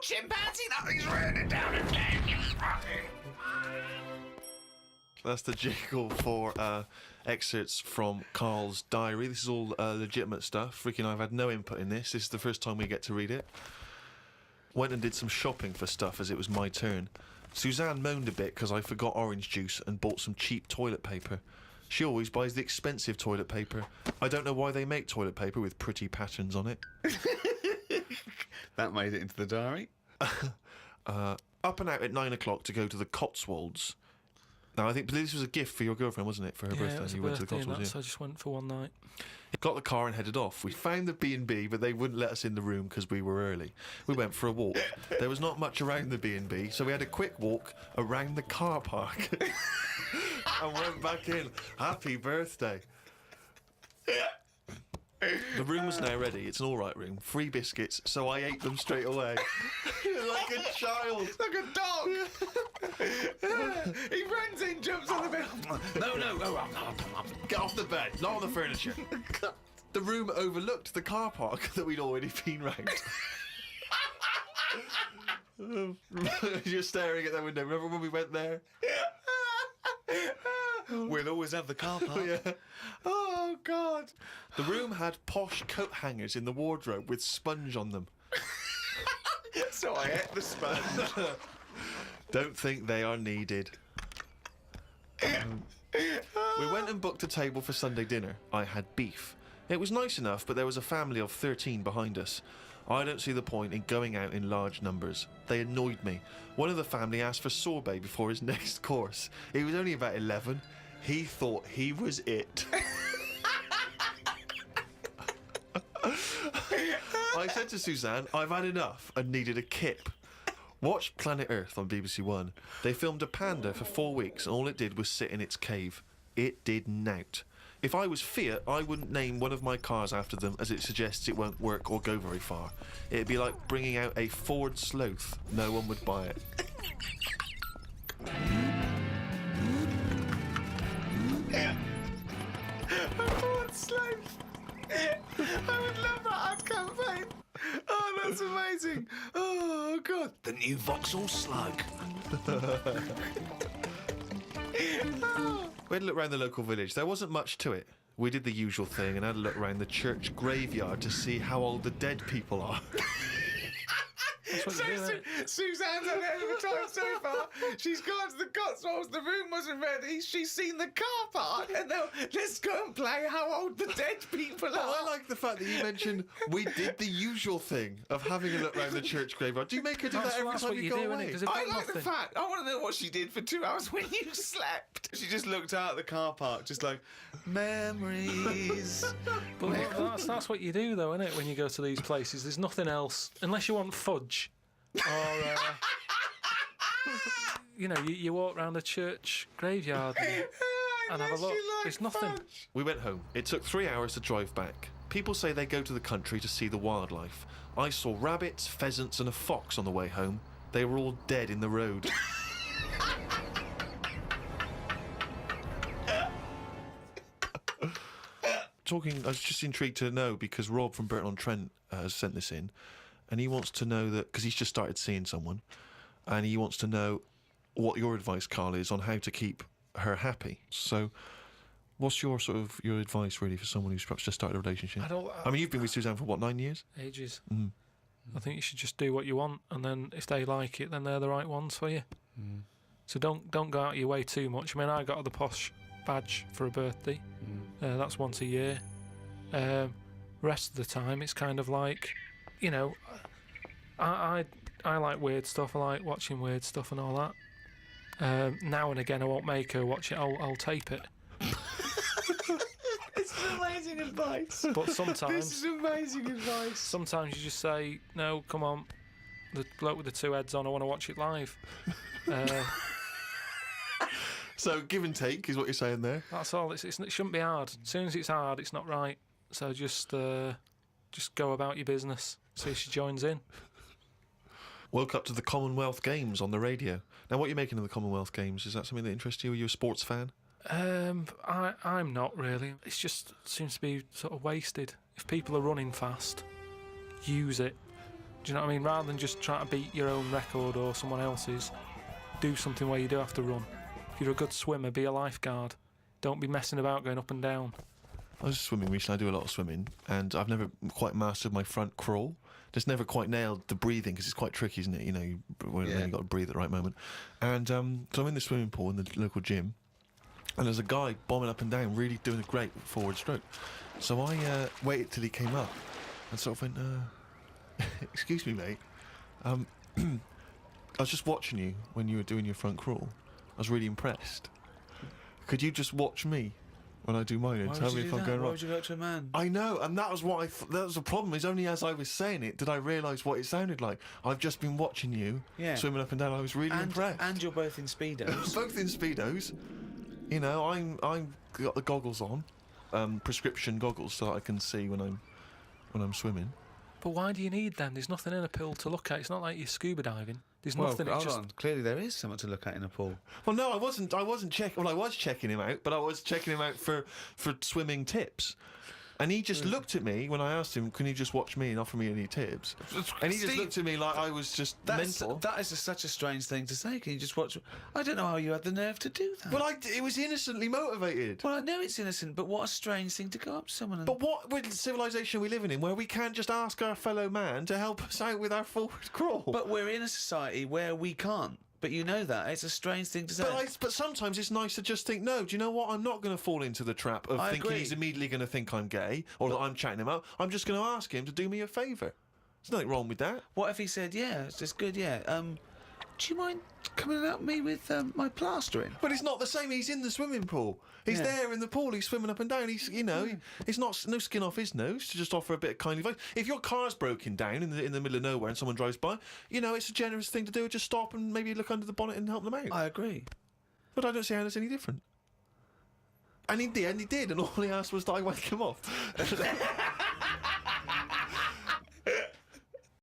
chimpanzee, nothing's written down again, you fucking... That's the jingle for excerpts from Karl's diary. This is all legitimate stuff. Ricky and I have had no input in this. This is the first time we get to read it. Went and did some shopping for stuff as it was my turn. Suzanne moaned a bit because I forgot orange juice and bought some cheap toilet paper. She always buys the expensive toilet paper. I don't know why they make toilet paper with pretty patterns on it. That made it into the diary. Up and out at 9 o'clock to go to the Cotswolds. Now, I think this was a gift for your girlfriend, wasn't it, for her birthday? Yeah, it was a you went to the birthday and Cotswolds, so I just went for one night. Got the car and headed off. We found the B&B, but they wouldn't let us in the room because we were early. We went for a walk. There was not much around the B&B, so we had a quick walk around the car park and went back in. Happy birthday. The room was now ready. It's an all-right room. 3 biscuits, so I ate them straight away. Like a child. Like a dog. He runs in, jumps on the bed. No. Get off the bed, not on the furniture. The room overlooked the car park that we'd already been round. You're staring at that window. Remember when we went there? We'll always have the car park. Yeah. Oh, God. The room had posh coat hangers in the wardrobe with sponge on them. So I ate the sponge. Don't think they are needed. We went and booked a table for Sunday dinner. I had beef. It was nice enough, but there was a family of 13 behind us. I don't see the point in going out in large numbers. They annoyed me. One of the family asked for sorbet before his next course. He was only about 11. He thought he was it. I said to Suzanne, I've had enough and needed a kip. Watched Planet Earth on BBC One. They filmed a panda for 4 weeks and all it did was sit in its cave. It did nout. If I was Fiat, I wouldn't name one of my cars after them as it suggests it won't work or go very far. It'd be like bringing out a Ford Sloth. No one would buy it. Ford Sloth. I would love that ad campaign. Oh, that's amazing. Oh, God. The new Vauxhall Slug. We had a look around the local village. There wasn't much to it. We did the usual thing and had a look around the church graveyard to see how old the dead people are. Suzanne's had a hell of a time so far. She's gone to the Cotswolds, the room wasn't ready, she's seen the car park, and now let's go and play how old the dead people are. I like the fact that you mentioned we did the usual thing of having a look around the church graveyard. Do you make her do that every time you go away? I like the fact, I want to know what she did for 2 hours when you slept. She just looked out at the car park, just like, memories. But that's what you do, though, isn't it, when you go to these places? There's nothing else, unless you want fudge. Or, you walk around the church graveyard and have a look. There's nothing. We went home. It took 3 hours to drive back. People say they go to the country to see the wildlife. I saw rabbits, pheasants and a fox on the way home. They were all dead in the road. I was just intrigued to know, because Rob from Burton-on-Trent has sent this in, and he wants to know that, because he's just started seeing someone, and he wants to know what your advice, Karl, is on how to keep her happy. So what's your advice really for someone who's perhaps just started a relationship? I mean, you've been with Suzanne for what, 9 years? Ages. I think you should just do what you want, and then if they like it, then they're the right ones for you. So don't go out of your way too much. I mean, I got her the posh badge for a birthday. That's once a year. Rest of the time it's kind of like, I like weird stuff. I like watching weird stuff and all that. Now and again I won't make her watch it. I'll tape it. This is amazing advice. But sometimes this is amazing advice. Sometimes you just say, no, come on, the bloke with the 2 heads on, I want to watch it live. So give and take is what you're saying there. That's all. It shouldn't be hard. As soon as it's hard, it's not right. So just go about your business. See if she joins in. Woke up to the Commonwealth Games on the radio. Now, what are you making of the Commonwealth Games? Is that something that interests you? Are you a sports fan? I'm not really. It just seems to be sort of wasted. If people are running fast, use it. Do you know what I mean? Rather than just trying to beat your own record or someone else's, do something where you do have to run. If you're a good swimmer, be a lifeguard. Don't be messing about going up and down. I was swimming recently. I do a lot of swimming, and I've never quite mastered my front crawl. Just never quite nailed the breathing because it's quite tricky, isn't it? You know, you've got to breathe at the right moment. And so I'm in the swimming pool in the local gym, and there's a guy bombing up and down, really doing a great forward stroke. So I waited till he came up, and sort of went, "Excuse me, mate. I was just watching you when you were doing your front crawl. I was really impressed. Could you just watch me when I do mine and tell me if I'm going wrong?" Why would you go to a man? I know, and that was what that was the problem. Is only as I was saying it did I realise what it sounded like. I've just been watching you swimming up and down. I was really impressed. And you're both in speedos. Both in speedos. You know, I'm got the goggles on, prescription goggles, so that I can see when I'm swimming. But why do you need them? There's nothing in a pool to look at. It's not like you're scuba diving. There's Well, nothing. hold on. Clearly there is something to look at in a pool. Well, no, I wasn't checking. Well, I was checking him out, but I was checking him out for swimming tips. And he just looked at me when I asked him, "Can you just watch me and offer me any tips?" And he just looked at me like I was just mental. That is such a strange thing to say. Can you just watch? I don't know how you had the nerve to do that. Well, it was innocently motivated. Well, I know it's innocent, but what a strange thing to go up to someone and... But what civilization are we living in where we can't just ask our fellow man to help us out with our forward crawl? But we're in a society where we can't. But you know that. It's a strange thing to say. But sometimes it's nice to just think, no, do you know what? I'm not going to fall into the trap of thinking agree. he's immediately going to think I'm gay or that I'm chatting him up. I'm just going to ask him to do me a favour. There's nothing wrong with that. What if he said, yeah, it's just good, yeah. Do you mind coming and helping me with my plastering? But it's not the same. He's in the swimming pool. He's there in the pool. He's swimming up and down. He's, it's not no skin off his nose to just offer a bit of kindly advice. If your car's broken down in the middle of nowhere and someone drives by, it's a generous thing to do. Just stop and maybe look under the bonnet and help them out. I agree. But I don't see how that's any different. And in the end, he did, and all he asked was that I wake him off.